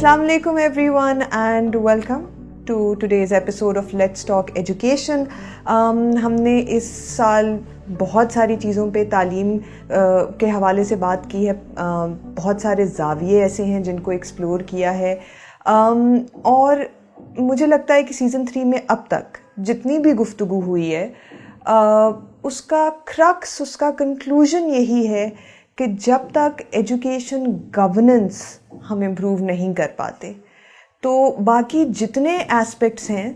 Assalamu alaikum everyone and welcome to today's episode of Let's Talk Education. हमने इस साल बहुत सारी चीज़ों पे तालीम के हवाले से बात की है. बहुत सारे ज़ाविये ऐसे हैं जिनको एक्सप्लोर किया है और मुझे लगता है कि सीज़न 3 में अब तक जितनी भी गुफ्तगू हुई है उसका क्रक्स, उसका कंक्लूजन यही है कि जब तक एजुकेशन गवर्नेंस हम इम्प्रूव नहीं कर पाते तो बाकी जितने एस्पेक्ट्स हैं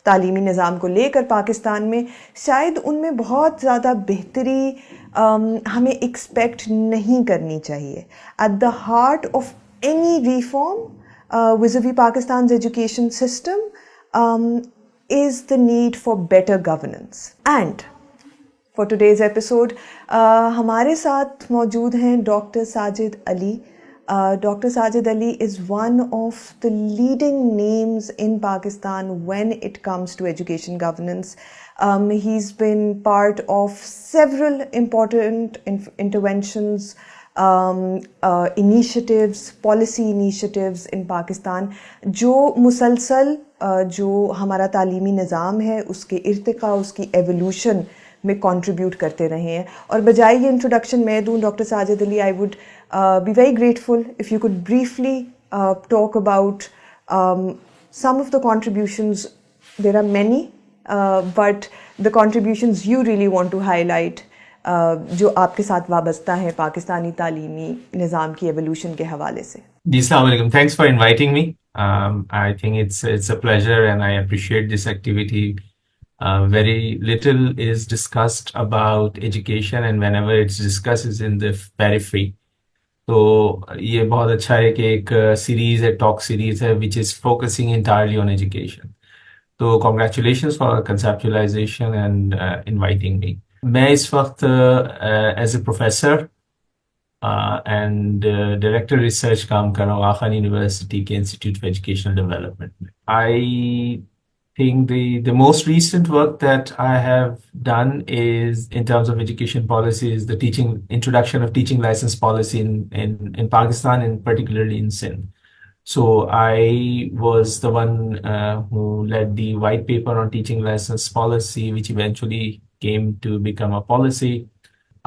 तालीमी निज़ाम को लेकर पाकिस्तान में, शायद उनमें बहुत ज़्यादा बेहतरी हमें एक्सपेक्ट नहीं करनी चाहिए. At the heart of any reform vis-a-vis Pakistan's education system is the need for better governance. And for today's episode, हमारे साथ मौजूद हैं doctor Sajid Ali. Dr. Sajid Ali is one of the leading names in Pakistan when it comes to education governance. He's been part of several important interventions, initiatives, policy initiatives in Pakistan, जो मुसलसल जो हमारा तालीमी निज़ाम है उसके इर्तिका, उसकी एवोल्यूशन में contribute करते रहे हैं. और बजाय ये इंट्रोडक्शन मैं दूँ doctor Sajid Ali, I would be very grateful if you could briefly talk about some of the contributions. There are many, but the contributions you really want to highlight जो आपके साथ वाबस्ता है पाकिस्तानी तालीमी निज़ाम की एवोल्यूशन के हवाले से. Assalamu alaikum. Thanks for inviting me. I think it's a pleasure and I appreciate this activity. Very little is discussed about education, and whenever it's discussed, it's in the periphery. तो ये बहुत अच्छा है कि एक सीरीज है, talk series है which is focusing entirely on education. तो congratulations for conceptualization and inviting me. मैं इस वक्त as a professor and director research काम कर रहा हूँ आखान यूनिवर्सिटी के इंस्टीट्यूट फॉर एजुकेशनल डेवलपमेंट में. I think the most recent work that I have done is in terms of education policy is the introduction of teaching license policy in Pakistan and particularly in Sindh. So I was the one who led the white paper on teaching license policy, which eventually came to become a policy.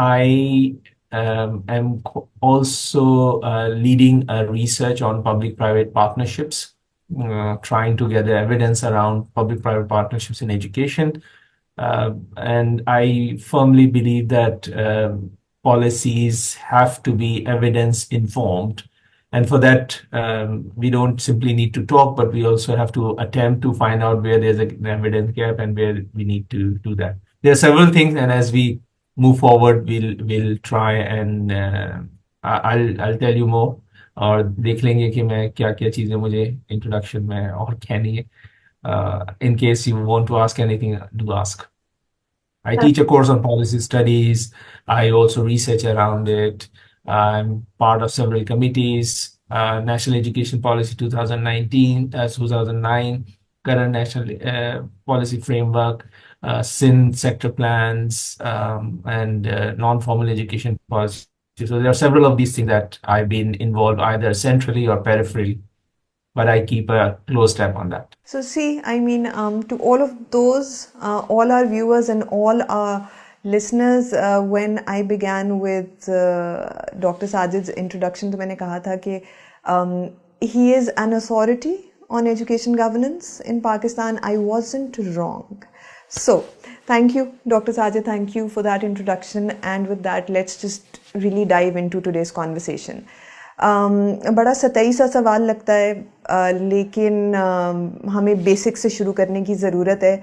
I am also leading a research on public-private partnerships, trying to gather evidence around public-private partnerships in education. And I firmly believe that policies have to be evidence-informed. And for that, we don't simply need to talk, but we also have to attempt to find out where there's an evidence gap and where we need to do that. There are several things, and as we move forward, we'll try and I'll tell you more. और देख लेंगे कि मैं क्या क्या चीज़ें मुझे introduction में और कहनी है. In case you want to ask anything, do ask. I teach a course on policy studies. I also research around it. I'm part of several committees. National Education Policy 2019, 2009, current National Policy Framework, Sindh sector plans, and non-formal education policy. So there are several of these things that I've been involved either centrally or peripherally, but I keep a close tab on that. So see, I mean, to all of those, all our viewers and all our listeners, when I began with Dr. Sajid's introduction, तो मैंने कहा था कि he is an authority on education governance in Pakistan. I wasn't wrong. So thank you, Dr. Sajid. Thank you for that introduction. And with that, let's just really dive into today's conversation. बड़ा सतही सा सवाल लगता है, लेकिन हमें basic से शुरू करने की ज़रूरत है.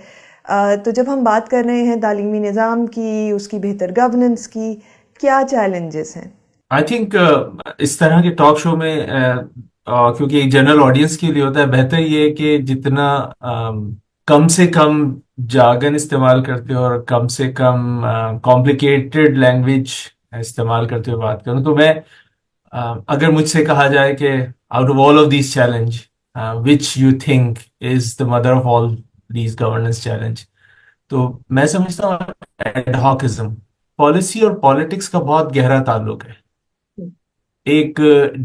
तो जब हम बात कर रहे हैं तालीमी निज़ाम की, उसकी बेहतर गवर्नेंस की, क्या चैलेंजेस हैं? आई थिंक इस तरह के टॉक शो में क्योंकि एक जनरल ऑडियंस के लिए होता है, बेहतर ये है कि जितना कम से कम जार्गन इस्तेमाल करते हो और कम से कम कॉम्प्लिकेटेड लैंग्वेज इस्तेमाल करते हुए बात करूं. तो मैं अगर मुझसे कहा जाए कि out of all of these challenge which you think is the mother of all these governance challenge, तो मैं समझता हूँ एडहॉकिज्म. पॉलिसी और पॉलिटिक्स का बहुत गहरा ताल्लुक है. एक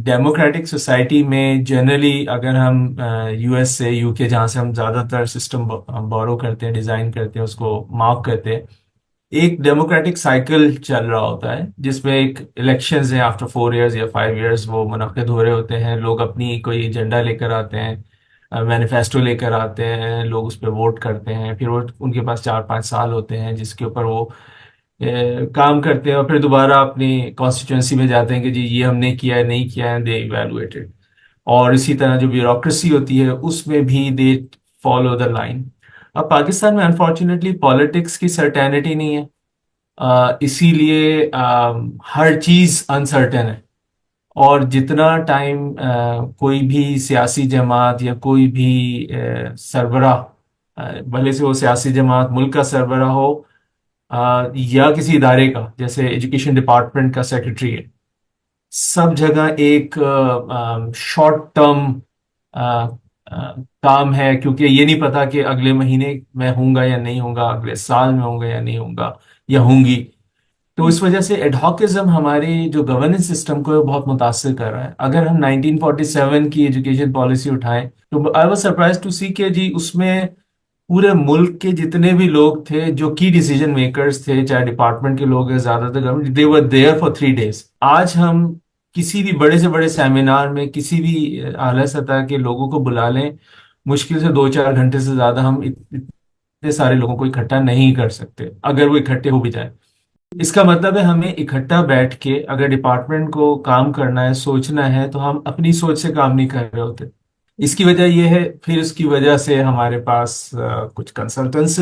डेमोक्रेटिक सोसाइटी में जनरली अगर हम यूएस से यूके जहाँ से हम ज़्यादातर सिस्टम बोरो करते हैं, डिज़ाइन करते हैं, उसको मार्क करते हैं, एक डेमोक्रेटिक साइकिल चल रहा होता है जिसमें एक इलेक्शंस हैं आफ्टर 4 इयर्स या 5 इयर्स, वो मुनक्किद हो रहे होते हैं, लोग अपनी कोई एजेंडा लेकर आते हैं, मैनिफेस्टो लेकर आते हैं, लोग उस पर वोट करते हैं, फिर वो उनके पास 4-5 साल होते हैं जिसके ऊपर वो काम करते हैं और फिर दोबारा अपनी कॉन्स्टिट्यूंसी में जाते हैं कि जी ये हमने किया है, नहीं किया है, दे इवेलुएटेड। और इसी तरह जो ब्यूरोक्रेसी होती है उसमें भी दे फॉलो द लाइन। अब पाकिस्तान में अनफॉर्चुनेटली पॉलिटिक्स की सर्टेनिटी नहीं है, इसीलिए हर चीज अनसर्टेन है। और जितना टाइम कोई भी सियासी जमात या कोई भी सरबराह, भले से वो सियासी जमात मुल्क का सरबराह हो या किसी इदारे का, जैसे एजुकेशन डिपार्टमेंट का सेक्रेटरी है, सब जगह एक शॉर्ट टर्म काम है, क्योंकि ये नहीं पता कि अगले महीने में होऊंगा या नहीं होऊंगा, अगले साल में होऊंगा या नहीं होऊंगा या होंगी। तो इस वजह से एडहॉकिज्म हमारे जो गवर्नेंस सिस्टम को है, वो बहुत मुतासर कर रहा है। अगर हम 1947 की एजुकेशन पॉलिसी उठाएं तो आई वाज सरप्राइज टू सी के जी उसमें पूरे मुल्क के जितने भी लोग थे जो की डिसीजन मेकर्स थे, चाहे डिपार्टमेंट के लोग हैं, ज्यादातर government, they were there for 3 days. आज हम किसी भी बड़े से बड़े सेमिनार में किसी भी आला सतह के लोगों को बुला लें, मुश्किल से 2-4 घंटे से ज्यादा हम इतने सारे लोगों को इकट्ठा नहीं कर सकते, अगर वो इकट्ठे हो भी जाए। इसका मतलब है हमें इकट्ठा बैठ के अगर डिपार्टमेंट को काम करना है, सोचना है, तो हम अपनी सोच से काम नहीं कर रहे होते। इसकी वजह यह है, फिर उसकी वजह से हमारे पास कुछ कंसल्टेंट्स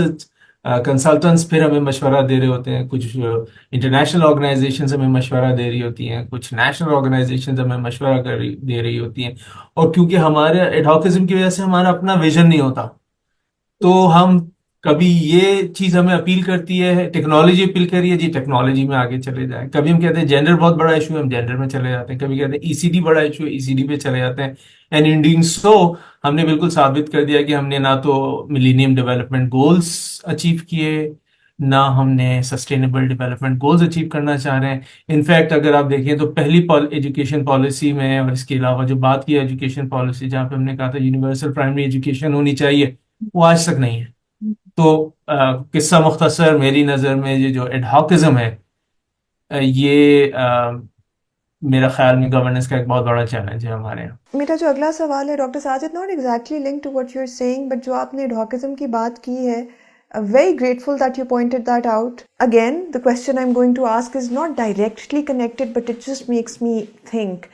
फिर हमें मशवरा दे रहे होते हैं, कुछ इंटरनेशनल ऑर्गेनाइजेशंस हमें मशवरा दे रही होती हैं, कुछ नेशनल ऑर्गेनाइजेशंस हमें मशवरा दे रही होती हैं। और क्योंकि हमारे एडहॉकिज्म की वजह से हमारा अपना विजन नहीं होता, तो हम कभी ये चीज हमें अपील करती है, टेक्नोलॉजी अपील करी है जी टेक्नोलॉजी में आगे चले जाएं, कभी हम कहते हैं जेंडर बहुत बड़ा इशू है, हम जेंडर में चले जाते हैं, कभी कहते हैं ईसीडी बड़ा इशू है, ईसीडी पे चले जाते हैं। एंड इन डूइंग सो हमने बिल्कुल साबित कर दिया कि हमने ना तो मिलेनियम डेवलपमेंट गोल्स अचीव किए, ना हमने सस्टेनेबल डेवलपमेंट गोल्स अचीव करना चाह रहे हैं। इनफैक्ट अगर आप देखें तो पहली एजुकेशन पॉलिसी में और इसके अलावा जो बात की एजुकेशन पॉलिसी, जहाँ पे हमने कहा था यूनिवर्सल प्राइमरी एजुकेशन होनी चाहिए, वो आज तक नहीं है। तो किस्सा मुख्तसर मेरी नज़र में ये जो एडहॉकिज्म है, ये मेरा ख्याल में गवर्नेंस का एक बहुत बड़ा चैलेंज है हमारे यहाँ। मेरा जो अगला सवाल है doctor Sajid, not exactly link to what you are saying, but जो आपने एडहॉकिज्म की बात की है, very grateful that you pointed that out. Again, the question I'm going to ask is not directly connected, but it just makes me think.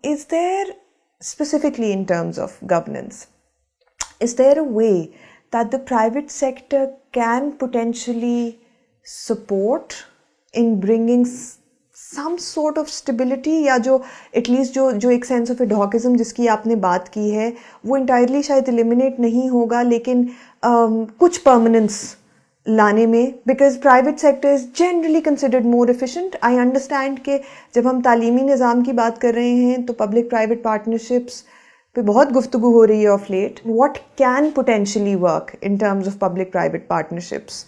Is there, specifically in terms of governance, is there a way that the private sector can potentially support in bringing some sort of stability, या जो at least जो एक sense of adhocism जिसकी आपने बात की है, वो इंटायरली शायद एलिमिनेट नहीं होगा, लेकिन कुछ परमानेंस लाने में, because private sector is generally considered more efficient. I understand कि जब हम तालीमी निज़ाम की बात कर रहे हैं तो पब्लिक प्राइवेट पार्टनरशिप्स पे बहुत गुफ्तगू हो रही है of late. What can potentially work in terms of public private partnerships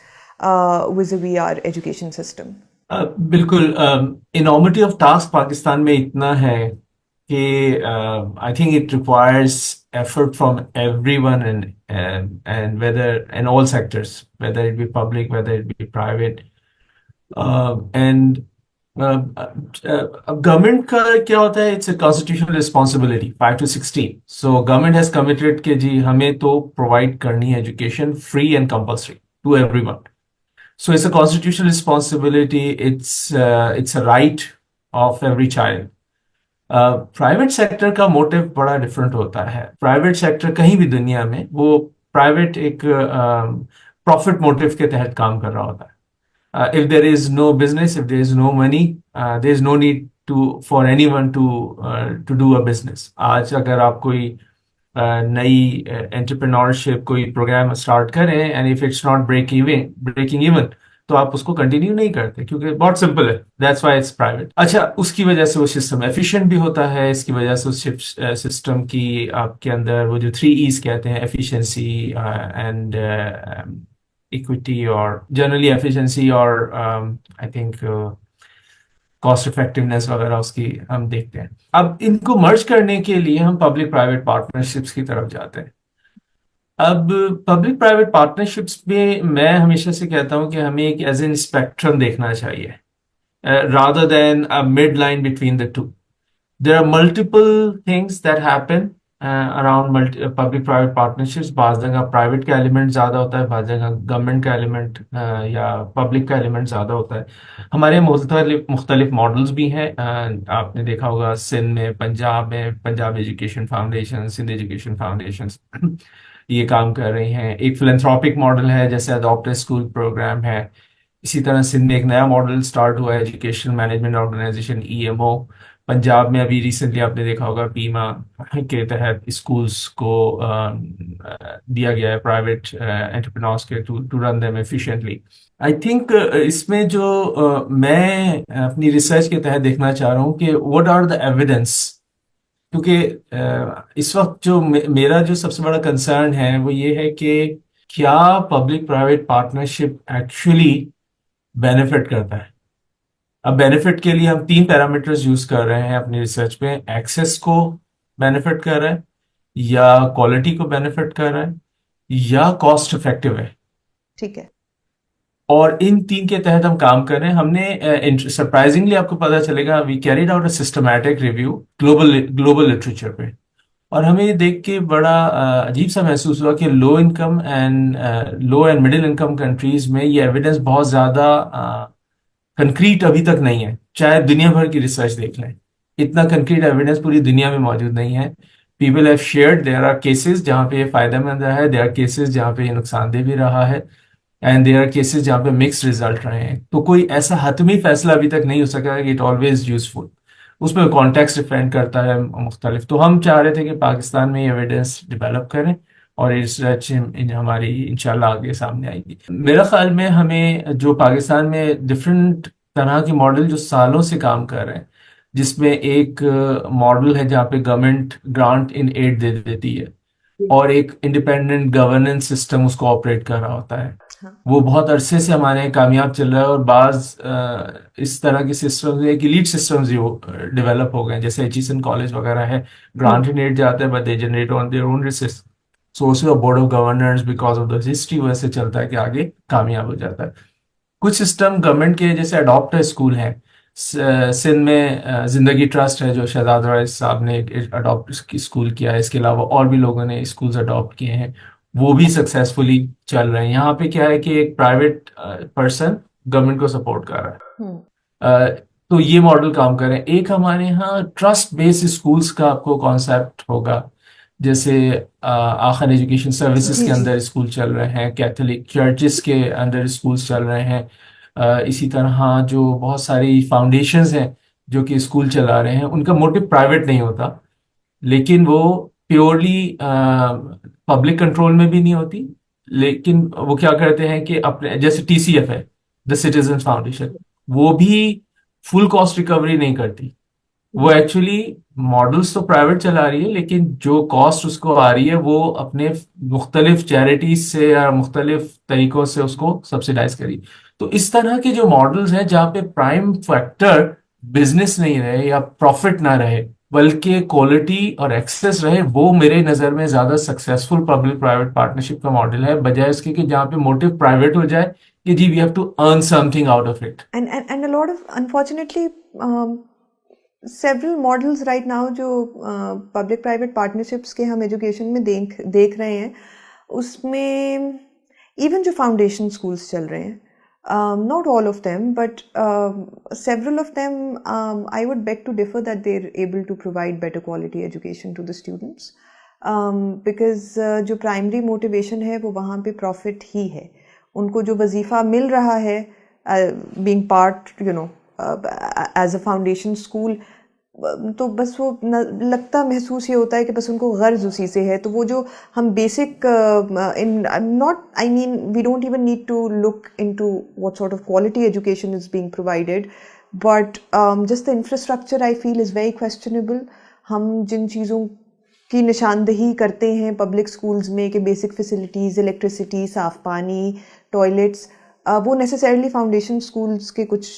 vis our education system? बिल्कुल, इनॉर्मिटी ऑफ टास्क पाकिस्तान में इतना है कि I think it requires effort from everyone and whether in all sectors, whether it be public, whether it be private, and government का क्या होता है, it's a constitutional responsibility 5 to 16, so government has committed कि जी हमें तो provide करनी है education free and compulsory to everyone, so it's a constitutional responsibility, it's a right of every child. Private sector का मोटिव बड़ा डिफरेंट होता है। Private sector कहीं भी दुनिया में वो प्राइवेट एक प्रॉफिट मोटिव के तहत काम कर रहा होता है। If there is no business, if there is no money, there is no need to for anyone to do a business. आज अगर आप कोई नई एंटरप्रेन्योरशिप कोई प्रोग्राम स्टार्ट करें and if it's not breaking even, तो आप उसको कंटिन्यू नहीं करते, क्योंकि बहुत सिंपल है, दैट्स व्हाई इट्स प्राइवेट। अच्छा, उसकी वजह से वो सिस्टम एफिशिएंट भी होता है, इसकी वजह से उस सिस्टम की आपके अंदर वो जो 3 E's कहते हैं, एफिशिएंसी एंड इक्विटी, और जनरली एफिशिएंसी और आई थिंक कॉस्ट इफेक्टिवनेस वगैरह उसकी हम देखते हैं। अब इनको मर्ज करने के लिए हम पब्लिक प्राइवेट पार्टनरशिप्स की तरफ जाते हैं। अब पब्लिक प्राइवेट पार्टनरशिप्स में मैं हमेशा से कहता हूं कि हमें एक एज एन स्पेक्ट्रम देखना चाहिए rather than a midline between the two. There are multiple things that happen around public-private partnerships. बाज़ जगह प्राइवेट का एलिमेंट ज़्यादा होता है, बाज़ जगह गवर्नमेंट का एलिमेंट या पब्लिक का एलिमेंट ज़्यादा होता है। हमारे मुख्तलिफ मॉडल्स भी हैं। आपने देखा होगा सिंध में, पंजाब में, Punjab education foundation, Sindh education foundation ये काम कर रही हैं। एक फिलेंथ्रोपिक मॉडल है जैसे अडॉप्ट ए स्कूल प्रोग्राम है। इसी तरह सिंध में एक नया मॉडल स्टार्ट हुआ है, education management organisation EMO. Punjab में अभी रिसेंटली आपने देखा होगा बीमा के तहत स्कूल्स को दिया गया है प्राइवेट एंटरप्रेन्योर्स के to run them efficiently. I think इसमें जो मैं अपनी रिसर्च के तहत देखना चाह रहा हूँ कि व्हाट आर द एविडेंस, क्योंकि इस वक्त जो मेरा जो सबसे बड़ा कंसर्न है वो ये है कि क्या public private partnership actually benefit करता है। अब बेनिफिट के लिए हम 3 पैरामीटर्स यूज कर रहे हैं अपनी रिसर्च में। एक्सेस को बेनिफिट कर रहा है, या क्वालिटी को बेनिफिट कर रहा है, या कॉस्ट इफेक्टिव है। ठीक है। और इन 3 के तहत हम काम कर रहे हैं। हमने सरप्राइजिंगली आपको पता चलेगा, we carried out a systematic review global literature पे, और हमें ये देख के बड़ा अजीब सा महसूस हुआ कि लो एंड मिडिल इनकम कंट्रीज में ये एविडेंस बहुत ज्यादा कंक्रीट अभी तक नहीं है। चाहे दुनिया भर की रिसर्च देख लें, इतना कंक्रीट एविडेंस पूरी दुनिया में मौजूद नहीं है। People have shared, there are cases जहाँ पे ये फायदेमंद रहा है, देयर आर केसेस जहाँ पे ये नुकसानदेह भी रहा है, एंड देयर आर केसेस जहाँ पे मिक्स रिजल्ट रहे हैं। तो कोई ऐसा हतमी फैसला अभी तक नहीं हो सका कि इट ऑलवेज यूजफुल। उसमें कॉन्टेक्स्ट डिपेंड करता है मुख्तलिफ। तो हम चाह रहे थे कि पाकिस्तान में ये एविडेंस डेवलप करें, और रिसर्च हमारी इंशाल्लाह आगे सामने आएगी। मेरा ख्याल में हमें जो पाकिस्तान में डिफरेंट तरह के मॉडल जो सालों से काम कर रहे हैं, जिसमें एक मॉडल है जहाँ पे गवर्नमेंट ग्रांट इन एड दे देती है, और एक इंडिपेंडेंट गवर्नेंस सिस्टम उसको ऑपरेट कर रहा होता है। हाँ। वो बहुत अरसे से हमारे यहाँ कामयाब चल रहा है, और बाज इस तरह के सिस्टम्स, एक एलीट सिस्टम्स डेवलप हो गए हैं, जैसे एचिसन कॉलेज वगैरह है, ग्रांट इन एड जाता है but they generate on their own sources of board of governors because of the history, वैसे चलता है कि आगे कामयाब हो जाता है। कुछ सिस्टम गवर्नमेंट के जैसे अडॉप्ट स्कूल हैं, सिंध में जिंदगी ट्रस्ट है जो शहजाद रईस साहब ने अडॉप्ट स्कूल किया है। इसके अलावा और भी लोगों ने स्कूल्स अडॉप्ट किए हैं, वो भी सक्सेसफुली चल रहे हैं। यहाँ पे क्या है कि एक प्राइवेट पर्सन गवर्नमेंट को सपोर्ट कर रहा है। तो ये मॉडल काम कर रहे हैं। एक हमारे यहाँ ट्रस्ट बेस्ड स्कूल्स का आपको कॉन्सेप्ट होगा, जैसे आखिर एजुकेशन सर्विसेज के अंदर स्कूल चल रहे हैं, कैथोलिक चर्चेस के अंदर स्कूल्स चल रहे हैं। इसी तरह जो बहुत सारी फाउंडेशंस हैं जो कि स्कूल चला रहे हैं, उनका मोटिव प्राइवेट नहीं होता, लेकिन वो प्योरली पब्लिक कंट्रोल में भी नहीं होती। लेकिन वो क्या करते हैं कि अपने, जैसे टीसीएफ है, द सिटीजन फाउंडेशन, वो भी फुल कॉस्ट रिकवरी नहीं करती। वो एक्चुअली मॉडल्स तो प्राइवेट चला रही है, लेकिन जो कॉस्ट उसको आ रही है वो अपने मुख्तलिफ चैरिटीज से या मुख्तलिफ तरीकों से उसको सब्सिडाइज करी। तो इस तरह के जो मॉडल्स हैं जहाँ पे प्राइम फैक्टर बिजनेस नहीं रहे या प्रॉफिट ना रहे, बल्कि क्वालिटी और एक्सेस रहे, वो मेरे नज़र में ज़्यादा सक्सेसफुल पब्लिक प्राइवेट पार्टनरशिप का मॉडल है, बजाय इसके कि जहाँ पे मोटिव प्राइवेट हो जाए कि जी we have to earn something out of it. And a lot of, unfortunately, several models right now जो पब्लिक प्राइवेट पार्टनरशिप्स के हम एजुकेशन में देख रहे हैं, उसमें इवन जो फाउंडेशन स्कूल्स चल रहे हैं, not all of them but several of them, I would beg to differ that they're able to provide better quality education to the students, because जो प्राइमरी मोटिवेशन है वो वहाँ पे प्रॉफिट ही है। उनको जो वजीफ़ा मिल रहा है being part as a foundation school, तो बस वो लगता महसूस ये होता है कि बस उनको गर्ज उसी से है। तो वो जो हम basic we don't even need to look into what sort of quality education is being provided, but just the infrastructure I feel is very questionable. हम जिन चीज़ों की निशानदही करते हैं पब्लिक स्कूल्स में कि बेसिक फैसिलिटीज़, इलेक्ट्रिसिटी, साफ़ पानी, टॉयलेट्स, वो नेसेसरली फाउंडेशन स्कूल्स के कुछ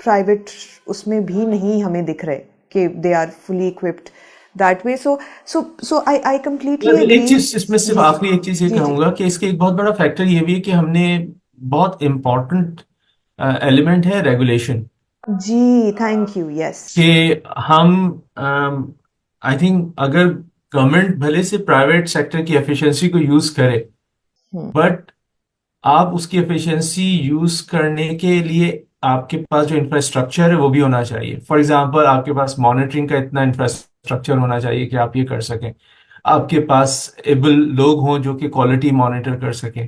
प्राइवेट उसमें भी नहीं हमें दिख रहे कि they are fully equipped that way. So I completely एक एग्री. चीज इसमें सिर्फ आखिरी एक चीज ये जी जी कहूंगा कि इसके एक बहुत बड़ा फैक्टर ये भी है कि हमने बहुत इम्पोर्टेंट एलिमेंट है रेगुलेशन जी. Thank you. यस. कि हम आई थिंक अगर गवर्नमेंट भले से प्राइवेट सेक्टर की एफिशिएंसी को यूज करे बट आप उसकी एफिशिएंसी यूज करने के लिए आपके पास जो इंफ्रास्ट्रक्चर है वो भी होना चाहिए. फॉर एग्जांपल आपके पास मॉनिटरिंग का इतना इंफ्रास्ट्रक्चर होना चाहिए कि आप ये कर सकें. आपके पास एबल लोग हों जो कि क्वालिटी मॉनिटर कर सकें.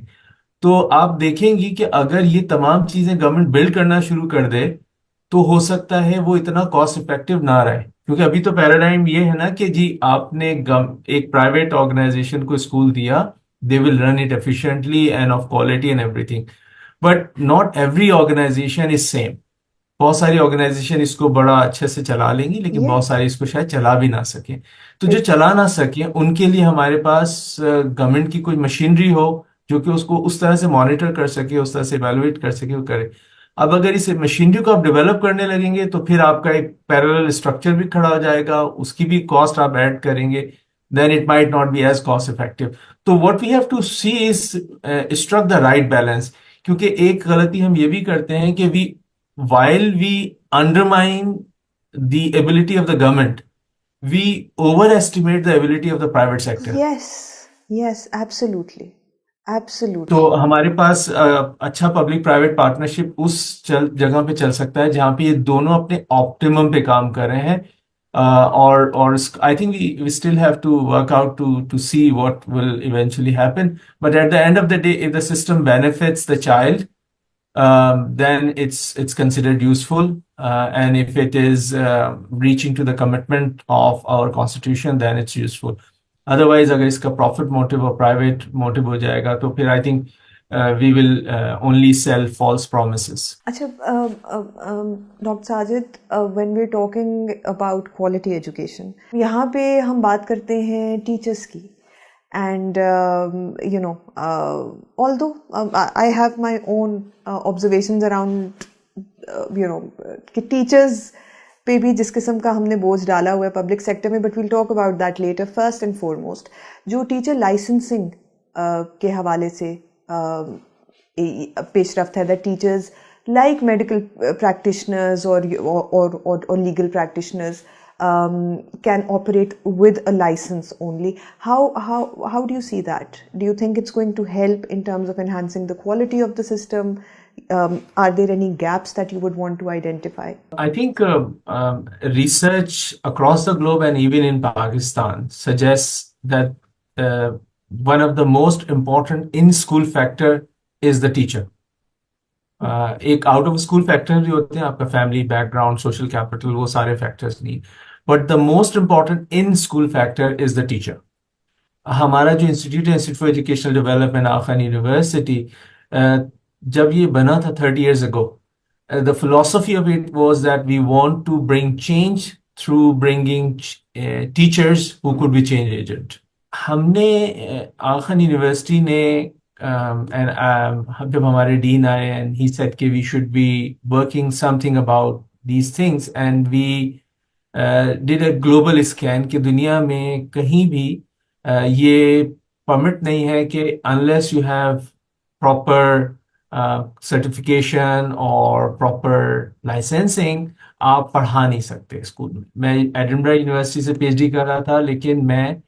तो आप देखेंगी कि अगर ये तमाम चीजें गवर्नमेंट बिल्ड करना शुरू कर दे तो हो सकता है वो इतना कॉस्ट इफेक्टिव ना रहे. क्योंकि अभी तो पैराडाइम ये है ना कि जी आपने एक प्राइवेट ऑर्गेनाइजेशन को स्कूल दिया, they will run it efficiently and of quality and everything. But not every organisation is same. बहुत सारी ऑर्गेनाइजेशन इसको बड़ा अच्छे से चला लेंगी लेकिन बहुत यस. सारी इसको शायद चला भी ना सके. तो जो चला ना सके उनके लिए हमारे पास गवर्नमेंट की कोई मशीनरी हो जो कि उसको उस तरह से मॉनिटर कर सके, उस तरह से इवेलुएट कर सके, वो करे. अब अगर इस मशीनरी को आप डेवलप करने लगेंगे तो फिर आपका एक पैरेलल स्ट्रक्चर भी खड़ा हो जाएगा, उसकी भी कॉस्ट आप ऐड करेंगे, then it might not be as cost effective. तो what we have to see is struck the right balance. क्योंकि एक गलती हम ये भी करते हैं कि while we undermine the ability of the government, we overestimate the ability of the private sector. Yes. Yes. Absolutely. तो एब्सोल्युटली. हमारे पास अच्छा पब्लिक प्राइवेट पार्टनरशिप उस जगह पे चल सकता है जहां पे ये दोनों अपने ऑप्टिमम पे काम कर रहे हैं. और I think we still have to work out to see what will eventually happen. But at the end of the day if the system benefits the child, then it's considered useful. And if it is reaching to the commitment of our constitution, then it's useful. Otherwise, अगर इसका profit motive और private motive हो जाएगा तो फिर I think we will only sell false promises. अच्छा, doctor Sajid, when we are talking about quality education, यहाँ पे हम बात करते हैं टीचर्स की. And although I have my own observations around कि टीचर्स पे भी जिस किस्म का हमने बोझ डाला हुआ है पब्लिक सेक्टर में, but we'll talk about that later. First and foremost, जो टीचर लाइसेंसिंग के हवाले से पेशरफ्त है, that teachers like medical practitioners और legal practitioners can operate with a license only. How do you see that? Do you think it's going to help in terms of enhancing the quality of the system? Are there any gaps that you would want to identify? I think research across the globe and even in Pakistan suggests that one of the most important in-school factor is the teacher. एक out of school factor भी होते हैं, आपका family background, social capital, वो सारे factors नहीं. But the most important in school factor is the teacher. हमारा जो इंस्टीट्यूट है, इंस्टीट्यूट फॉर एजुकेशनल डेवलपमेंट, आखन यूनिवर्सिटी, जब ये बना था 30 years ago, the philosophy of it was that we want to bring change through bringing teachers who could be change agent. हमने आखन यूनिवर्सिटी ने जब हमारे डीन आए and he said कि we should be working something about these things, and we did a global scan कि दुनिया में कहीं भी ये परमिट नहीं है कि unless you have proper certification और proper licensing आप पढ़ा नहीं सकते स्कूल में. मैं एडिनबरा यूनिवर्सिटी से पीएचडी कर रहा था, लेकिन मैं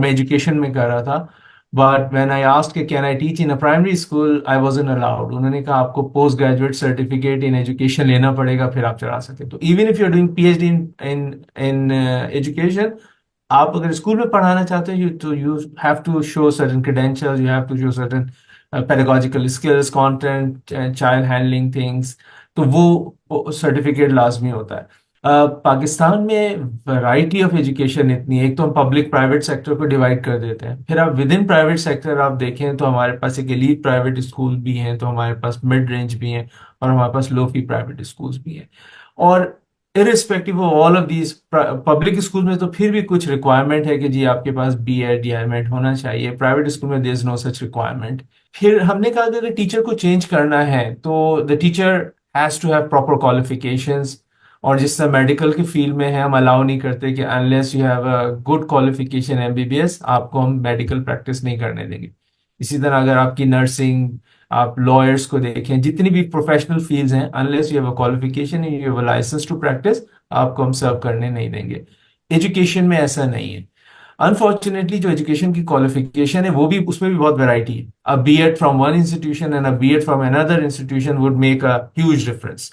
एजुकेशन में कर रहा था. But when I asked can I teach in a primary school, I wasn't allowed. उन्होंने कहा आपको post graduate certificate in education लेना पड़ेगा फिर आप चला सकते. तो even if you are doing PhD in education, आप अगर स्कूल में पढ़ाना चाहते हो तो you have to show certain credentials, you have to show certain pedagogical skills, content, child handling things. तो वो सर्टिफिकेट लाजमी होता है. पाकिस्तान में वैरायटी ऑफ एजुकेशन इतनी है. एक तो हम पब्लिक प्राइवेट सेक्टर को डिवाइड कर देते हैं, फिर आप विद इन प्राइवेट सेक्टर आप देखें तो हमारे पास एक एलीट प्राइवेट स्कूल भी हैं, तो हमारे पास मिड रेंज भी हैं, और हमारे पास लो फी प्राइवेट स्कूल्स भी हैं. और irrespective of all of these public school में तो फिर भी कुछ रिक्वायरमेंट है कि जी आपके पास बीएड या एमएड होना चाहिए. प्राइवेट स्कूल में there is no such requirement. फिर हमने कहा कि अगर टीचर को चेंज करना है तो the teacher has to have proper qualifications, और जिस तरह मेडिकल की फील्ड में है हम अलाउ नहीं करते कि unless you have a good qualification MBBS आपको हम मेडिकल प्रैक्टिस नहीं करने देंगे। इसी तरह अगर आपकी नर्सिंग, आप लॉयर्स को देखें, जितनी भी प्रोफेशनल फील्ड्स हैं, unless you have a qualification, you have a licence to practise, आपको हम सर्व करने नहीं देंगे। एजुकेशन में ऐसा नहीं है। अनफॉर्चुनेटली जो एजुकेशन की क्वालिफिकेशन है वो भी, उसमें भी बहुत वैरायटी है। A B Ed from one institution and a B Ed from another institution would make a huge difference.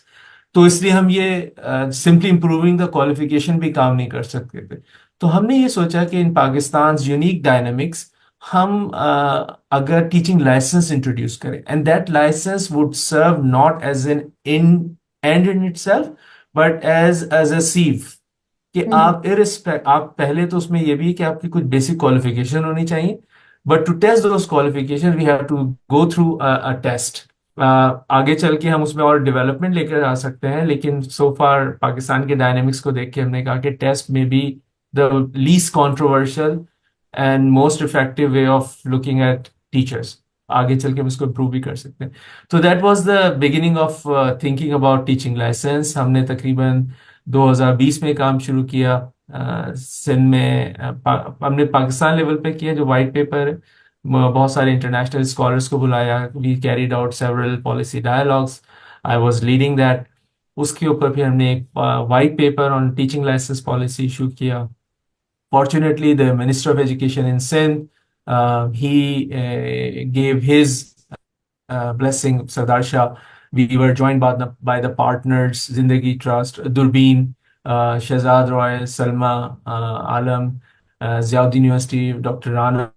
तो इसलिए हम ये सिंपली इंप्रूविंग द क्वालिफिकेशन भी काम नहीं कर सकते थे। तो हमने ये सोचा कि इन पाकिस्तान यूनिक डायनामिक्स हम अगर टीचिंग लाइसेंस इंट्रोड्यूस करें, and that licence would serve not as an in and in itself but as a सीव, कि आप इरिस्पेक्ट, आप पहले तो उसमें ये भी है कि आपकी कुछ बेसिक क्वालिफिकेशन होनी चाहिए, but to test those qualification we have to go through a test. आगे चल के हम उसमें और डेवलपमेंट लेकर आ सकते हैं, लेकिन सो फार पाकिस्तान के डायनेमिक्स को देख के हमने कहा कि टेस्ट में be the least controversial and most effective way of looking at teachers. आगे चल के हम इसको इम्प्रूव भी कर सकते हैं। तो that was the beginning of thinking about teaching licence. हमने तकरीबन 2020 में काम शुरू किया। सिंध में हमने पाकिस्तान लेवल पे किया जो वाइट पेपर है। बहुत सारे इंटरनेशनल स्कॉलर्स को बुलाया, we carried out several policy dialogues, I was leading that. उसके ऊपर फिर हमने एक white paper on teaching licence policy issue किया। Fortunately, the Minister of Education in Sindh, he gave his blessing, Sardar Shah. We were joined by the partners, Zindagi Trust, Durbeen, Shahzad Roy, Salma Alam, Ziauddin University, Dr. Rana,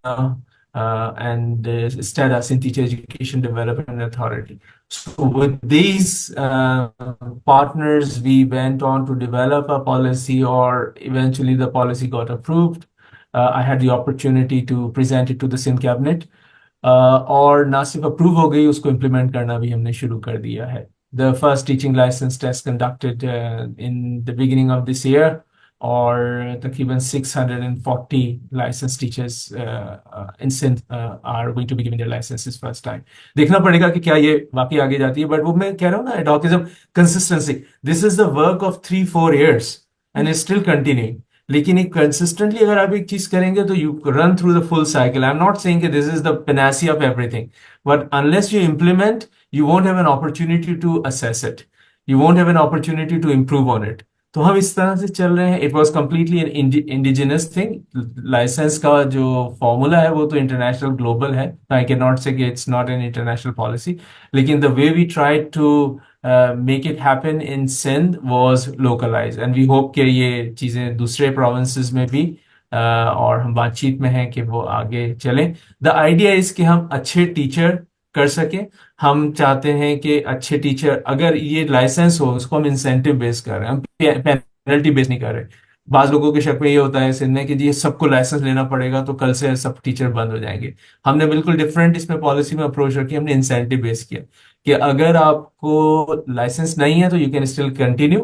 and STEDA, Sindh Teacher Education Development Authority. So with these partners, we went on to develop a policy, or eventually the policy got approved. I had the opportunity to present it to the Sindh cabinet. और ना सिर्फ approve हो गई, उसको implement करना भी हमने शुरू कर दिया है। The first teaching licence test conducted in the beginning of this year, और तकरीबन 640 licensed teachers in Sindh are going to be given their licenses first time. देखना पड़ेगा कि क्या ये वाकई आगे जाती है, बट वो मैं कह रहा हूँ ना, advocatism, consistency, this is the work of 3-4 years and is still continuing. लेकिन एक कंसिस्टेंटली अगर आप एक चीज करेंगे तो you run through the full cycle. I am not saying कि this is the panacea of everything, but unless you implement you won't have an opportunity to assess it, you won't have an opportunity to improve on it. तो हम इस तरह से चल रहे हैं। It was completely an indigenous thing. License का जो फॉर्मूला है वो तो इंटरनेशनल ग्लोबल है, I can not say it's not an international policy, लेकिन the way we try to make it happen in Sindh was localize, and we hope कि ये चीज़ें दूसरे प्रोविंसेस में भी और हम बातचीत में हैं कि वो आगे चलें। द आइडिया इज कि हम अच्छे टीचर कर सके। हम चाहते हैं कि अच्छे टीचर, अगर ये लाइसेंस हो उसको हम इंसेंटिव बेस कर रहे हैं, हम पेनल्टी बेस नहीं कर रहे। बाज लोगों के शक में ये होता है सिंध में कि जी सबको लाइसेंस लेना पड़ेगा तो कल से सब टीचर बंद हो जाएंगे। हमने बिल्कुल डिफरेंट इसमें पॉलिसी में अप्रोच रखी, हमने इंसेंटिव बेस किया कि अगर आपको लाइसेंस नहीं है तो you can still continue,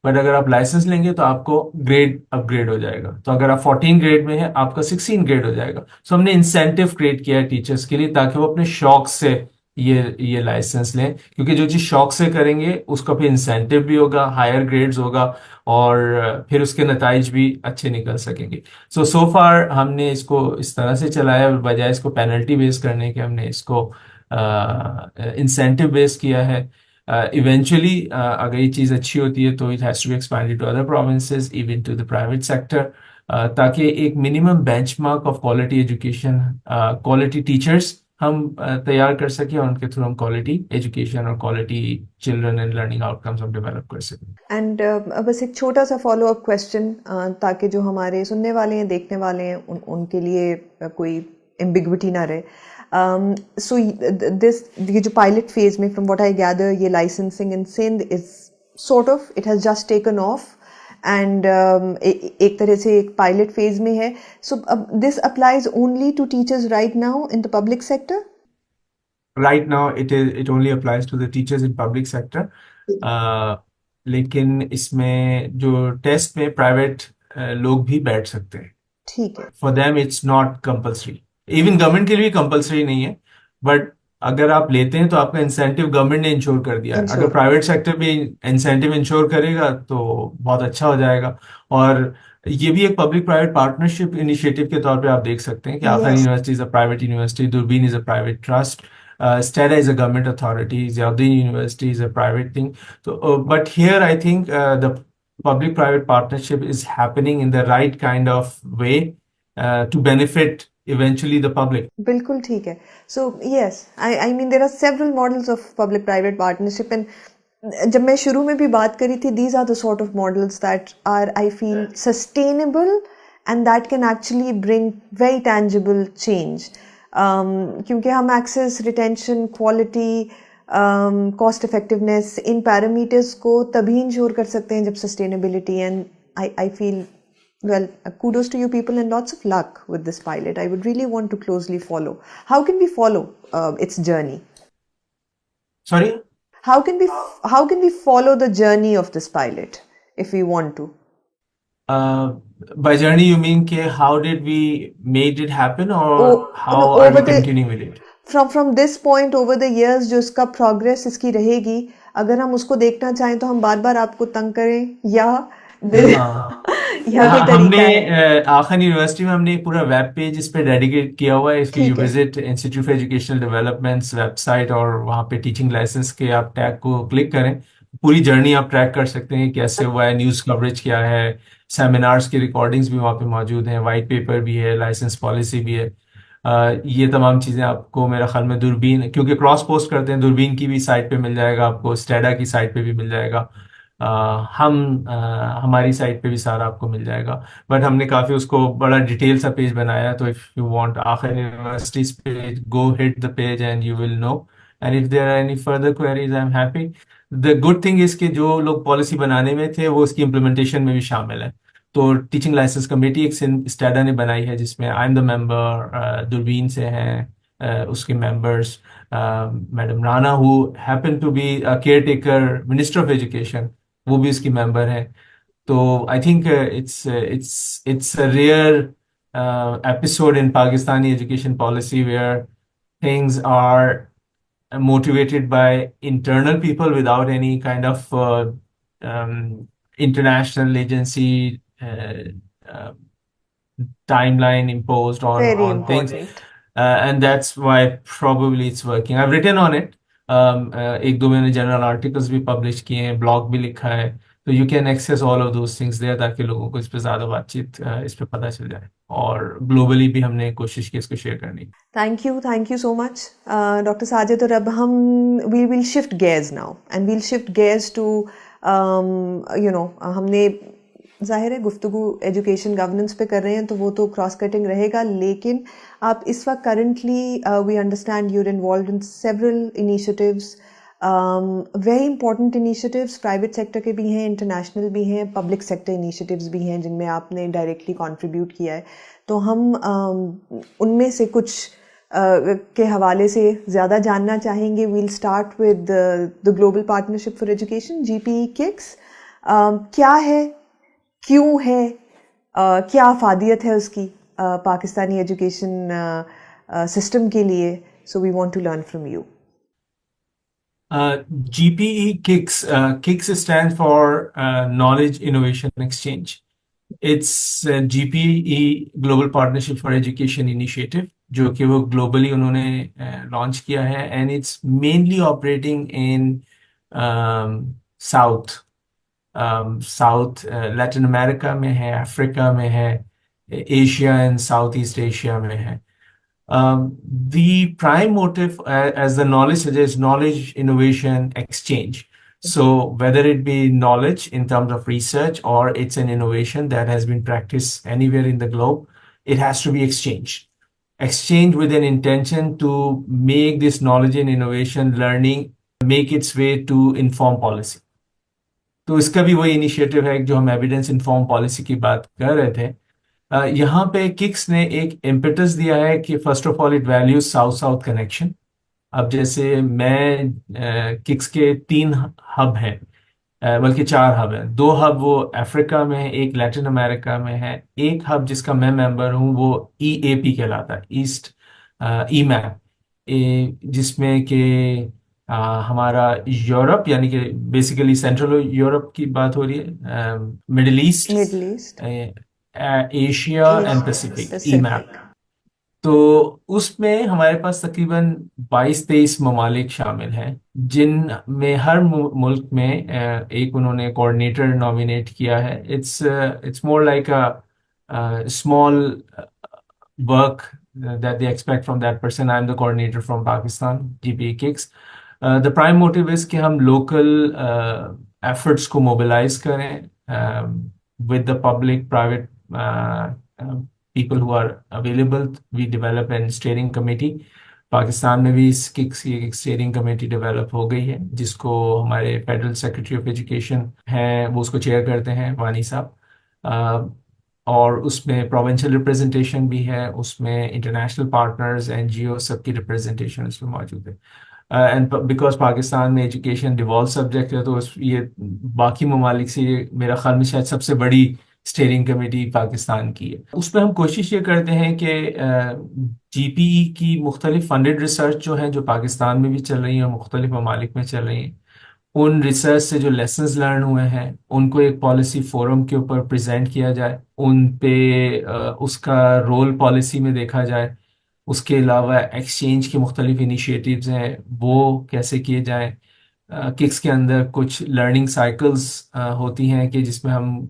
but अगर आप लाइसेंस लेंगे तो आपको ग्रेड अपग्रेड हो जाएगा। तो अगर आप 14 ग्रेड में है आपका 16 ग्रेड हो जाएगा। सो हमने इंसेंटिव क्रिएट किया है टीचर्स के लिए, ताकि वो अपने शौक से ये लाइसेंस लें, क्योंकि जो चीज शौक से करेंगे उसका फिर इंसेंटिव भी होगा, हायर ग्रेड्स होगा, और फिर उसके नताइज भी अच्छे निकल सकेंगे। सो फार हमने इसको इस तरह से चलाया, बजाय इसको पेनल्टी बेस करने के हमने इसको इंसेंटिव बेस किया है। इवेंचुअली अगर ये चीज़ अच्छी होती है तो it has to be expanded to other provinces, even to the private sector, ताकि एक minimum benchmark of quality education, quality teachers हम तैयार कर सकें, और उनके थ्रू हम क्वालिटी एजुकेशन और quality children and learning outcomes हम डेवलप कर सकें। एंड बस एक छोटा सा फॉलो अप क्वेश्चन, ताकि जो हमारे सुनने वाले हैं, देखने वाले हैं, उनके लिए कोई एम्बिग्विटी ना रहे। So ये जो पायलट फेज में, फ्रॉम व्हाट आई गैदर, ये licensing in Sindh is sort of, it has just taken off, and एक तरह से एक पायलट फेज में है। So this applies only to teachers right now in the public sector? Right now it only applies to the teachers in public sector. लेकिन इसमें जो test में प्राइवेट लोग भी बैठ सकते हैं। ठीक है। For them it's not compulsory, even government के लिए कंपल्सरी नहीं है, बट अगर आप लेते हैं तो आपका इंसेंटिव गवर्नमेंट ने इंश्योर कर दिया है। अगर इंश्योर। प्राइवेट सेक्टर भी इंसेंटिव इंश्योर करेगा तो बहुत अच्छा हो जाएगा। और ये भी एक पब्लिक प्राइवेट पार्टनरशिप इनिशिएटिव के तौर पे आप देख सकते हैं कि Aga Khan yes. University is a private university, Durbeen is a private trust, STEDA is a government authority, Ziauddin University is a private thing. So, but here I think the public-private partnership is happening in the right kind of way to benefit eventually the public. बिल्कुल ठीक है. So yes, I mean there are several models of public-private partnership, and जब मैं शुरू में भी बात करी थी, these are the sort of models that are, I feel, sustainable and that can actually bring very tangible change. क्योंकि हम access, retention, quality, cost effectiveness इन parameters को तभी इंश्योर कर सकते हैं जब sustainability, and I feel, well, kudos to you people and lots of luck with this pilot. I would really want to closely follow. How can we follow its journey? Sorry? How can we follow the journey of this pilot if we want to? By journey you mean how did we made it happen, or how No, are over we the continuing with it? from this point over the years जो इसका progress इसकी रहेगी, अगर हम उसको देखना चाहें तो हम बार बार आपको तंग करें या हाँ या कोई हमने तरीका है? आखन यूनिवर्सिटी में हमने एक पूरा वेब पेज इस पे डेडिकेट किया हुआ है। इफ यू ठीक है. Visit institute for educational developments website और वहाँ पे टीचिंग लाइसेंस के आप टैग को क्लिक करें, पूरी जर्नी आप ट्रैक कर सकते हैं कैसे हुआ है, न्यूज़ कवरेज क्या है, सेमिनार्स की रिकॉर्डिंग्स भी वहाँ पे मौजूद हैं, वाइट पेपर भी है, लाइसेंस पॉलिसी भी है। ये तमाम चीज़ें आपको मेरा ख्याल में दूरबीन, क्योंकि क्रॉस पोस्ट करते हैं, दूरबीन की भी साइट पे मिल जाएगा, आपको स्टेडा की साइट पे भी मिल जाएगा, हमारी साइट पे भी सारा आपको मिल जाएगा। बट हमने काफ़ी उसको बड़ा डिटेल सा पेज बनाया है, तो इफ़ यू वांट आखिर universities page, go hit the page and you will know. And if there are any further queries I am happy. The good thing is कि जो लोग पॉलिसी बनाने में थे वो उसकी इम्प्लीमेंटेशन में भी शामिल है। तो टीचिंग लाइसेंस कमेटी एक स्टेडा ने बनाई है जिसमें आई एम द मेंबर, दूरबीन से हैं उसके members, madam Rana who happen to be caretaker minister of education, वो भी उसकी मेंबर है। तो I think it's a rare episode in Pakistani education policy where things are motivated by internal people without any kind of um, international agency uh, timeline imposed Very on things, important. and that's why probably it's working. I've written on it. एक दो मैंने journal articles भी publish किए हैं, blog भी लिखा है, तो you can access all of those things there ताकि लोगों को इस पे ज़्यादा बातचीत इस पे पता चल जाए। और ग्लोबली भी हमने कोशिश की इसको शेयर करने की। Thank you so much, Dr. Sajid. और अब हम we will shift gears now and we'll shift gears to हमने जाहिर है गुफ्तगू एजुकेशन गवर्नेंस पे कर रहे हैं तो वो तो क्रॉस कटिंग रहेगा, लेकिन आप इस वक्त currently we understand your involve in several initiatives, very important initiatives, private sector के भी हैं, इंटरनेशनल भी हैं, पब्लिक सेक्टर इनिशिएटिव्स भी हैं जिनमें आपने डायरेक्टली कंट्रीब्यूट किया है। तो हम उनमें से कुछ के हवाले से ज़्यादा जानना चाहेंगे। We'll start with the global partnership for education, GPE KICS. क्या है, क्यों है, क्या अफादियत है उसकी पाकिस्तानी एजुकेशन सिस्टम के लिए? So we want to learn from you. GPE KICS, KICS stands for Knowledge Innovation Exchange. It's GPE Global Partnership for Education Initiative, जो कि वो ग्लोबली उन्होंने लॉन्च किया है, and it's mainly operating in south Latin America में है, Africa में है, Asia and south east Asia में है। The prime motive, as the knowledge suggests, knowledge innovation exchange. So whether it be knowledge in terms of research or it's an innovation that has been practiced anywhere in the globe, it has to be exchanged. Exchange with an intention to make this knowledge and innovation learning make its way to inform policy. तो इसका भी वही initiative है जो हम evidence inform policy की बात कर रहे थे। यहाँ पे किक्स ने एक इम्पेटस दिया है कि first of all it values south south connection. अब जैसे मैं किक्स के 3 हब हैं, बल्कि 4 हब हैं। 2 हब वो अफ्रीका में है, एक लैटिन अमेरिका में है, एक हब जिसका मैं मेंबर हूँ वो EAP कहलाता है, ईस्ट EMAP, जिसमें कि हमारा यूरोप यानी कि बेसिकली सेंट्रल यूरोप की बात हो रही है, middle east, middle east, Asia and Asia, Pacific, E map. Pacific. तो उसमें हमारे पास तकरीबन 22-23 ममालिक शामिल हैं, जिन में हर मुल्क में एक उन्होंने कोऑर्डिनेटर नॉमिनेट किया है। It's more like a small work that they expect from that person. I'm the coordinator from Pakistan, GPE Kicks. The prime motive is कि हम local efforts को mobilize करें with the public, private people who are available. We develop an steering committee. Pakistan में भी इस kicks की एक steering committee develop हो गई है, जिसको हमारे फेडरल सेक्रेटरी ऑफ एजुकेशन हैं, वो उसको चेयर करते हैं, वानी साहब। और उसमें प्रोविंशियल रिप्रेजेंटेशन भी है, उसमें इंटरनेशनल पार्टनर्स, एनजीओ, सबकी रिप्रेजेंटेशन उसमें मौजूद है। एंड बिकॉज पाकिस्तान में एजुकेशन डिवॉल्व सब्जेक्ट है, तो ये बाकी ममालिक से ये मेरा ख्याल में शायद सबसे बड़ी स्टीयरिंग कमेटी पाकिस्तान की है। उसमें हम कोशिश ये करते हैं कि जीपीई की मुख्तलिफ फंडेड रिसर्च जो है, जो पाकिस्तान में भी चल रही है और मुख्तलिफ ममालिक में चल रही है, उन रिसर्च से जो लेसन्स लर्न हुए हैं उनको एक पॉलिसी फोरम के ऊपर प्रेजेंट किया जाए, उन पे उसका रोल पॉलिसी में देखा जाए। उसके अलावा एक्सचेंज के मुख्तलिफ इनिशिएटिव्स हैं, वो कैसे किए जाएं। किक्स के अंदर कुछ लर्निंग साइकिल्स होती हैं कि जिसमें हम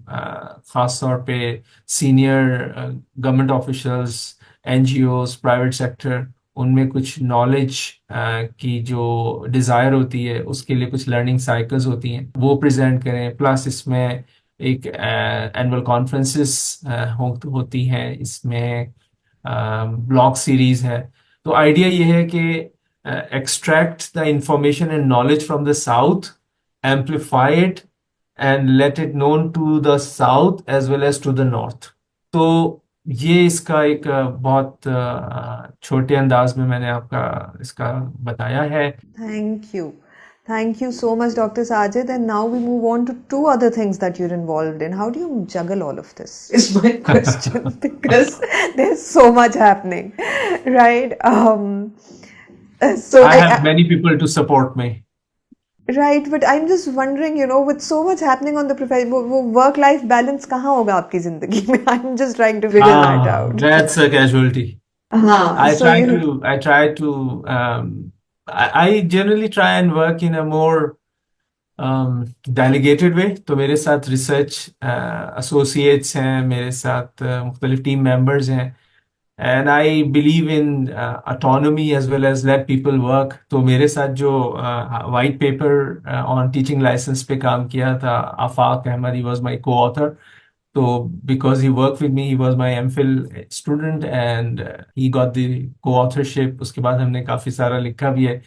ख़ास तौर पे senior government officials, NGOs, private sector, उनमें कुछ नॉलेज की जो डिज़ायर होती है उसके लिए कुछ लर्निंग साइकिल्स होती हैं, वो प्रेजेंट करें। प्लस इसमें एक एनुअल कॉन्फ्रेंसेस होती हैं, इसमें ब्लॉग सीरीज है। तो आइडिया ये है कि extract the information and knowledge from the south, amplify it and let it known to the south as well as to the north। तो ये इसका एक बहुत छोटे अंदाज में मैंने आपका इसका बताया है। Thank you. Thank you so much, Dr. Sajid. And now we move on to two other things that you're involved in. How do you juggle all of this? Is my question, because there's so much happening, right? So I have many people to support me. right, but I'm just wondering, with so much happening on the profession, वो work-life balance कहाँ होगा आपकी जिंदगी में? I'm just trying to figure that out. That's a casualty. हाँ, so I try to I generally try and work in a more delegated way। तो मेरे साथ रिसर्च एसोसिएट्स हैं, मेरे साथ मुख्तलिफ टीम मेंबर्स हैं, and I believe in autonomy as well as let people work. तो मेरे साथ जो white paper on teaching licence पे काम किया था, Afaq Ahmed, he was my coauthor. तो because he work with me, he was my MPhil student and he got the coauthorship. उसके बाद हमने काफ़ी सारा लिखा भी है।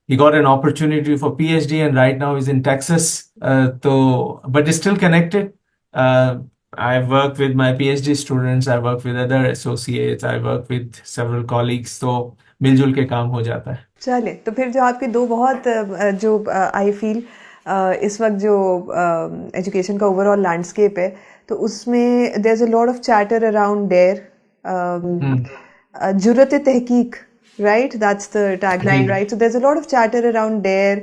He got an opportunity for PhD and right now he's in Texas. But he's still connected. I work with my PhD students, I work with other associates, I work with several colleagues. तो मिलजुल के काम हो जाता है। चले, तो फिर जो आपके दो बहुत जो आई फील इस वक्त जो एजुकेशन का ओवरऑल लैंडस्केप है, तो उसमें there is a lot of chatter around dare, जुर्रत तहकीक, right? That's the tagline, right? So there's a lot of chatter around there,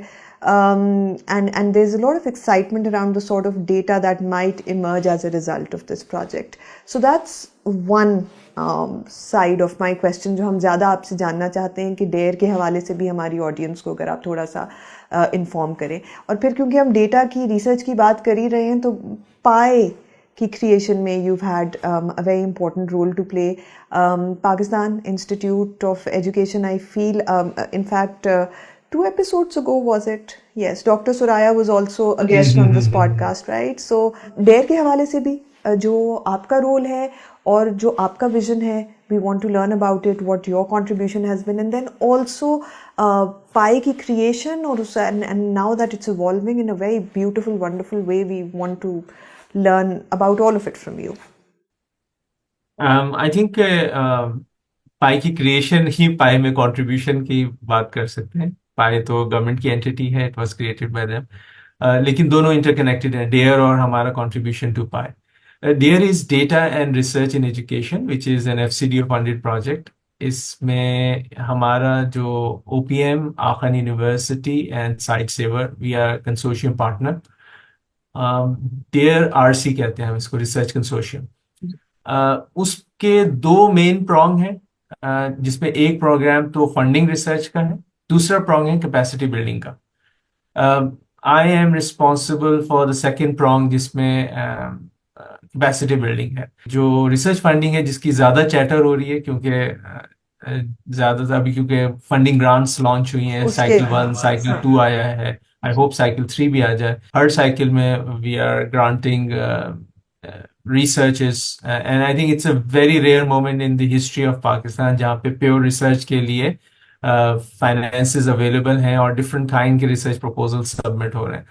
and there's a lot of excitement around the sort of data that might emerge as a result of this project. So that's one side of my question जो हम ज़्यादा आपसे जानना चाहते हैं कि dare के हवाले से भी हमारी ऑडियंस को अगर आप थोड़ा सा इन्फॉर्म करें। और फिर क्योंकि हम डेटा की रिसर्च की बात कर ही रहे हैं, तो पाए की क्रिएशन में you've had a very important role to play. Pakistan Institute of Education, I feel, in fact, 2 episodes ago, was it? Yes, Dr. Suraya was also a guest on this podcast, right? So, DARE के हवाले से भी जो आपका role है और जो आपका विजन है, we want to learn about it, what your contribution has been, and then also पाई की creation और and now that it's evolving in a very beautiful, wonderful way, we want to learn about all of it from you. I think पाई की creation ही पाई में contribution की बात कर सकते हैं। पाई तो गवर्नमेंट की एंटिटी है, it was created by them, लेकिन दोनों इंटरकनेक्टेड हैं, डेयर और हमारा contribution to pie. There is data and research in education, which is an FCDO funded project, इसमें हमारा जो OPM Aga Khan university and Sightsavers, we are consortium partner. There RC कहते हैं हम इसको, रिसर्च कंसोर्शियम। उसके दो मेन प्रोंग हैं, जिसमें एक प्रोग्राम तो फंडिंग रिसर्च का है, दूसरा प्रोंग है कैपेसिटी बिल्डिंग का। I am responsible for the second prong, जिसमें कैपेसिटी बिल्डिंग है। जो रिसर्च फंडिंग है, जिसकी ज्यादा चैटर हो रही है क्योंकि ज्यादातर अभी क्योंकि फंडिंग ग्रांट्स लॉन्च हुई हैं, उसके साइकिल 1 साइकिल 2 आया है, आई होप साइकिल 3 भी आ जाए। हर साइकिल में we are granting researches, and I think it's a very rare moment in the history of Pakistan जहाँ पे प्योर रिसर्च के लिए फाइनेंसेस अवेलेबल हैं और डिफरेंट काइंड के रिसर्च प्रपोजल सबमिट हो रहे हैं।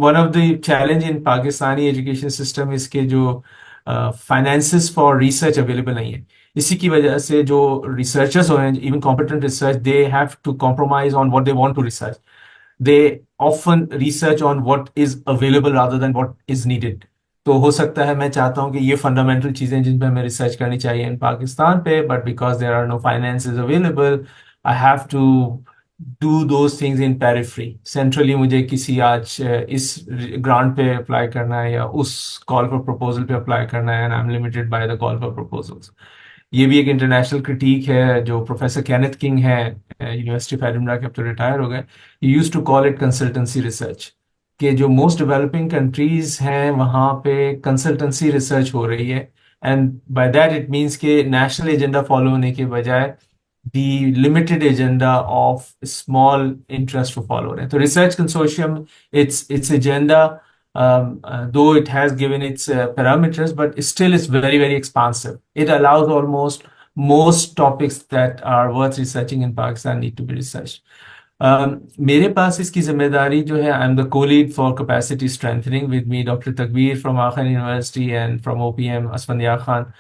One of the challenge in Pakistani education system इसके जो फाइनेंसेस फॉर रिसर्च अवेलेबल नहीं है। इसी की वजह से जो रिसर्चर्स हो रहे हैं, even competent research, they have to compromise on what they want to research. They often research on what is available rather than what is needed. तो हो सकता है, मैं चाहता हूं कि ये फंडामेंटल चीजें जिन पे हमें रिसर्च करनी चाहिए इन पाकिस्तान पे, but because there are no finances available, I have to do those things in periphery. Centrally मुझे किसी आज इस ग्रांट पे अप्लाई करना है या उस कॉल फॉर प्रपोजल पे अप्लाई करना है, and I am limited by the call for proposals. ये भी एक इंटरनेशनल क्रिटिक है जो प्रोफेसर केनेथ किंग है, यूनिवर्सिटी ऑफ एडिनबरा के, अब तो रिटायर हो गए। Used to call it consultancy research, कि जो मोस्ट डेवलपिंग कंट्रीज हैं वहाँ पे कंसल्टेंसी रिसर्च हो रही है, and by that it means के नेशनल एजेंडा फॉलो होने के बजाय the limited agenda of small interest को फॉलो हो रहे हैं। तो research consortium, its agenda, though it has given its parameters, but still it's very, very expansive. It allows almost most topics that are worth researching in Pakistan need to be researched. मेरे पास इसकी जिम्मेदारी जो है, I am the co-lead for capacity strengthening, with me Dr. Takbir from Aakan University, and from OPM Asfandiya Khan,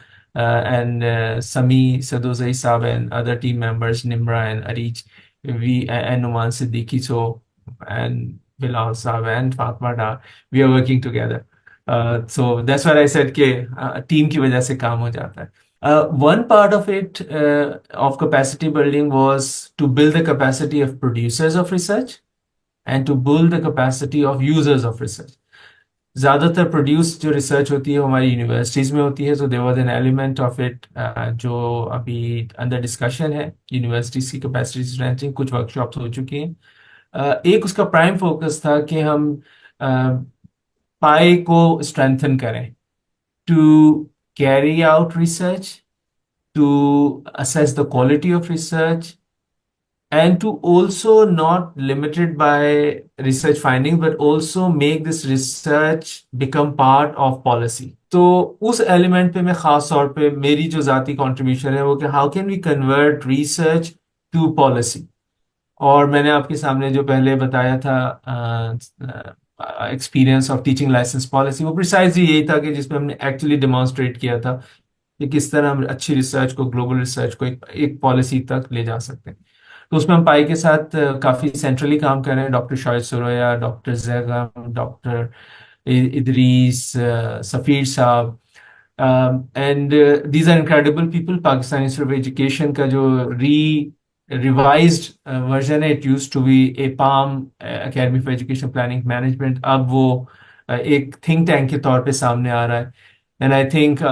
and Sami Sadozai Saab, and other team members Nimra and Arij, and Numan Siddiqui, and Bilal Saab and Fatma Da, we are working together. So that's why I said कि team की वजह से काम हो जाता है। One part of it, of capacity building, was to build the capacity of producers of research and to build the capacity of users of research. ज़्यादातर produce जो रिसर्च होती है वो हमारी यूनिवर्सिटीज़ में होती है, so there was an element of it जो अभी अंडर डिस्कशन है। यूनिवर्सिटीज़ की कैपेसिटी स्ट्रेंथनिंग, कुछ वर्कशॉप्स हो चुकी हैं। एक उसका प्राइम फोकस था कि हम पाई को स्ट्रेंथन करें, to carry out research, to assess the quality of research, and to also not limited by research findings, but also make this research become part of policy. तो उस एलिमेंट पे मैं खास तौर पे मेरी जो जाती कंट्रीब्यूशन है वो कि how can we convert research to policy. और मैंने आपके सामने जो पहले बताया था experience of teaching licence policy, वो प्रिसाइजली यही था कि जिसमें हमने एक्चुअली डेमोन्स्ट्रेट किया था कि किस तरह हम अच्छी रिसर्च को, ग्लोबल रिसर्च को एक पॉलिसी तक ले जा सकते हैं। तो उसमें हम पाई के साथ काफ़ी सेंट्रली काम कर रहे हैं। Doctor Shahid Suraiya, doctor Zaigham, doctor Idrees, Safeer sahab, and these are incredible people. Pakistan institute of education का जो रिवाइज्ड वर्जन है, it used to be APAM, academy for education planning management, अब वो एक थिंक टैंक के तौर पे सामने आ रहा है। एंड आई थिंक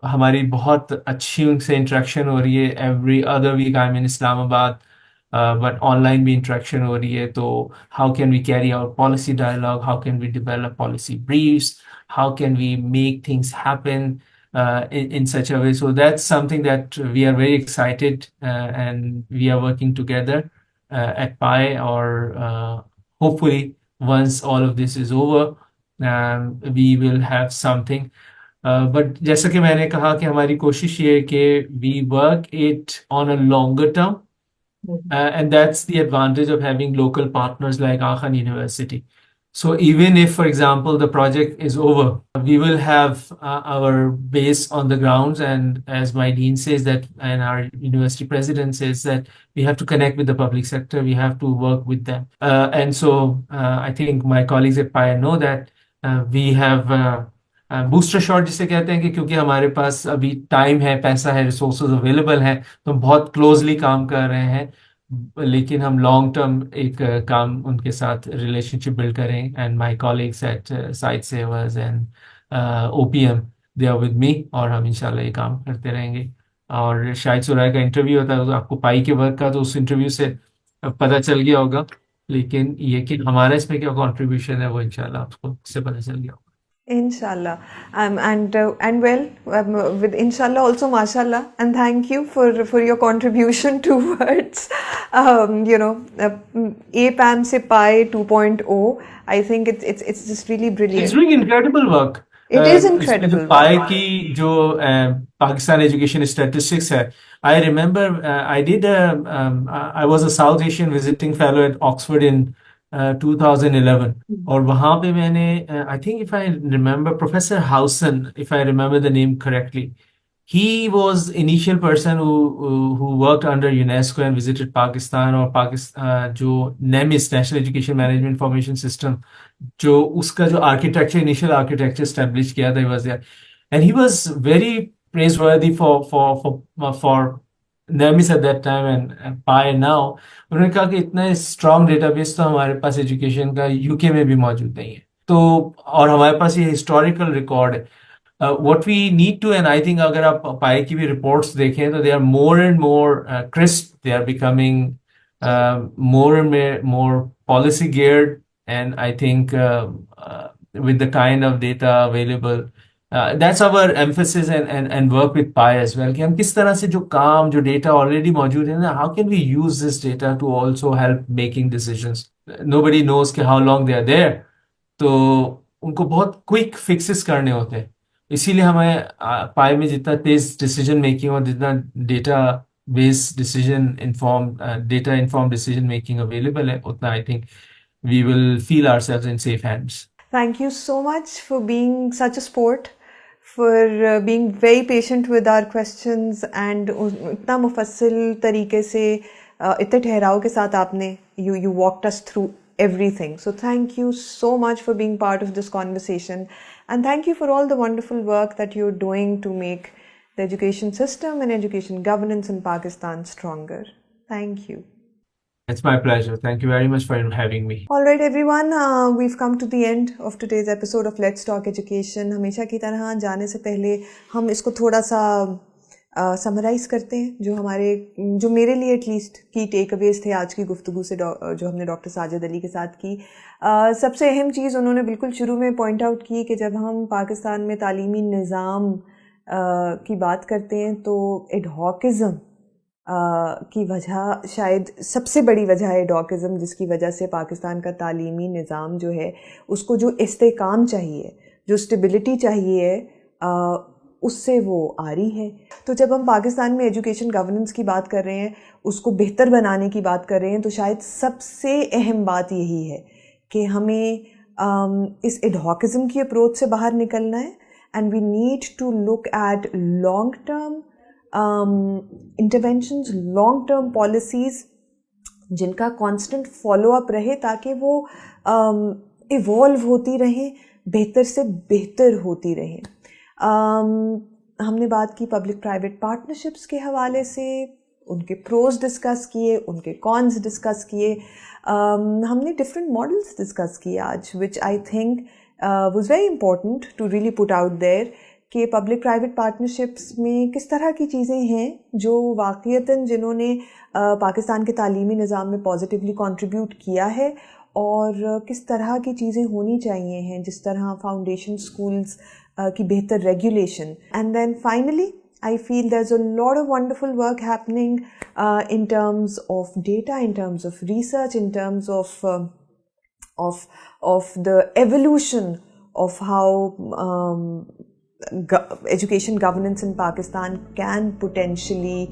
हमारी बहुत अच्छी उनसे इंटरेक्शन हो रही है। Every other week I am in Islamabad, but online भी इंटरेक्शन हो रही है। तो how can we carry out policy dialogue, how can we develop policy briefs, how can we make things happen in such a way? So that's something that we are very excited, and we are working together at PI, or hopefully once all of this is over, we will have something. But जैसा कि मैंने कहा कि हमारी कोशिश ये है कि we work it on a longer term, and that's the advantage of having local partners like Aakan University. So even if, for example, the project is over, we will have our base on the grounds, and as my dean says that, and our university president says that, we have to connect with the public sector, we have to work with them. And so I think my colleagues at PI know that we have booster shot जिसे कहते हैं कि क्योंकि हमारे पास अभी time है, पैसा है, रिसोर्सेज अवेलेबल हैं, तो हम बहुत क्लोजली काम कर रहे हैं, लेकिन हम लॉन्ग टर्म एक काम उनके साथ रिलेशनशिप बिल्ड करें। And my colleagues at Sightsavers and OPM, they are with me, और हम इंशाल्लाह ये काम करते रहेंगे। और शायद सुराय का इंटरव्यू होता है तो आपको पाई के वर्क का तो उस इंटरव्यू से पता चल गया होगा, लेकिन ये कि हमारा इसमें क्या कंट्रीब्यूशन है वो इंशाल्लाह आपको इससे पता चल गया होगा। Inshallah. And well, with inshallah also mashallah, and thank you for your contribution towards APAM se Pi 2.0. I think it's just really brilliant. It's doing incredible work. It is incredible work. पाई की जो Pakistan education statistics है, I remember I was a South Asian visiting fellow at Oxford in 2011, और वहाँ पे मैंने I think if I remember Professor Howson, if I remember the name correctly, he was initial person who worked under UNESCO and visited Pakistan, और पाकिस्तान जो NEMIS National Education Management Information System, जो उसका जो architecture, initial architecture establish किया था, he was there and he was very praiseworthy for NEMIS at that time and PI now. उन्होंने कहा कि इतना स्ट्रॉन्ग डेटाबेस तो हमारे पास एजुकेशन का यूके में भी मौजूद नहीं है, तो और हमारे पास ये हिस्टोरिकल रिकॉर्ड है। What we need to, and I think अगर आप पाई की भी रिपोर्ट्स देखें तो they are more and more crisp, they are becoming more and more policy geared, and I think with the kind of data available, that's our emphasis and work with PI as well, कि हम किस तरह से जो काम, जो data already मौजूद है ना, how can we use this data to also help making decisions. Nobody knows कि how long they are there, तो उनको बहुत क्विक फिक्सेस करने होते हैं, इसीलिए हमें पाई में जितना तेज डिसीजन मेकिंग और जितना data based decision data inform decision making available है, उतना I think we will feel ourselves in safe hands. Thank you so much for being such a sport, for being very patient with our questions, and इतना मुफस्सिल तरीके से इतने ठहराव के साथ आपने you walked us through everything. So thank you so much for being part of this conversation, and thank you for all the wonderful work that you're doing to make the education system and education governance in Pakistan stronger. Thank you. It's my pleasure. Thank you very much for having me. All right, everyone. We've come to the end of today's episode of Let's Talk Education. हमेशा की तरह जाने से पहले हम इसको थोड़ा सा समराइज करते हैं, जो मेरे लिए एटलीस्ट की टेक अवेज थे आज की गुफ्तगू से, जो हमने डॉक्टर साजिद अली के साथ की। सबसे अहम चीज़ उन्होंने बिल्कुल शुरू में पॉइंट आउट की कि जब हम पाकिस्तान में तालीमी निज़ाम की बात करते हैं तो एडहॉकिज़म की वजह, शायद सबसे बड़ी वजह है एडहॉकिज़म, जिसकी वजह से पाकिस्तान का तालीमी निज़ाम जो है उसको जो इस्तेकाम चाहिए, जो स्टेबिलिटी चाहिए, उससे वो आ रही है। तो जब हम पाकिस्तान में एजुकेशन गवर्नेंस की बात कर रहे हैं, उसको बेहतर बनाने की बात कर रहे हैं, तो शायद सबसे अहम बात यही है कि हमें इस एडहॉकिज़म की अप्रोच से बाहर निकलना है, and we need to look at long term interventions, long term policies जिनका कांस्टेंट फॉलो अप रहे, ताकि वो इवॉल्व होती रहें, बेहतर से बेहतर होती रहें। हमने बात की पब्लिक प्राइवेट पार्टनरशिप्स के हवाले से, उनके प्रोज डिस्कस किए, उनके कॉन्स डिस्कस किए, हमने डिफरेंट मॉडल्स डिस्कस किए आज, which I think was very important to really put out there, कि पब्लिक प्राइवेट पार्टनरशिप्स में किस तरह की चीज़ें हैं जो वाक़ईतन जिन्होंने पाकिस्तान के तालीमी निज़ाम में पॉजिटिवली कंट्रीब्यूट किया है, और किस तरह की चीज़ें होनी चाहिए हैं, जिस तरह फाउंडेशन स्कूल्स की बेहतर regulation. And then finally I feel there's a lot of wonderful work happening in terms of data, in terms of research, in terms of the evolution of how education governance in Pakistan can potentially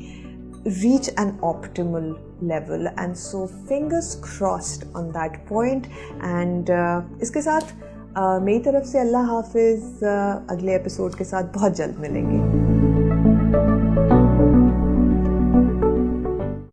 reach an optimal level, and so fingers crossed on that point. And इसके साथ मेरी तरफ से अल्लाह हाफिज़, अगले episode के साथ बहुत जल्द मिलेंगे।